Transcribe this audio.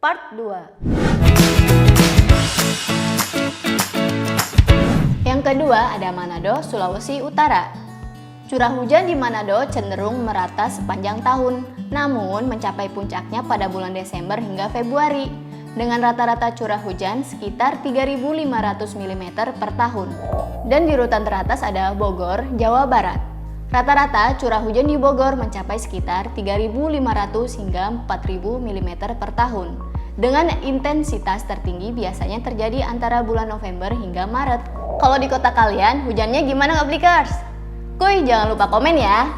Part 2. Yang kedua ada Manado, Sulawesi Utara. Curah hujan di Manado cenderung merata sepanjang tahun, namun mencapai puncaknya pada bulan Desember hingga Februari, dengan rata-rata curah hujan sekitar 3.500 mm per tahun. Dan di urutan teratas ada Bogor, Jawa Barat. Rata-rata curah hujan di Bogor mencapai sekitar 3.500 hingga 4.000 mm per tahun. Dengan intensitas tertinggi biasanya terjadi antara bulan November hingga Maret. Kalau di kota kalian, hujannya gimana nggak Blikers? Kuy, jangan lupa komen ya!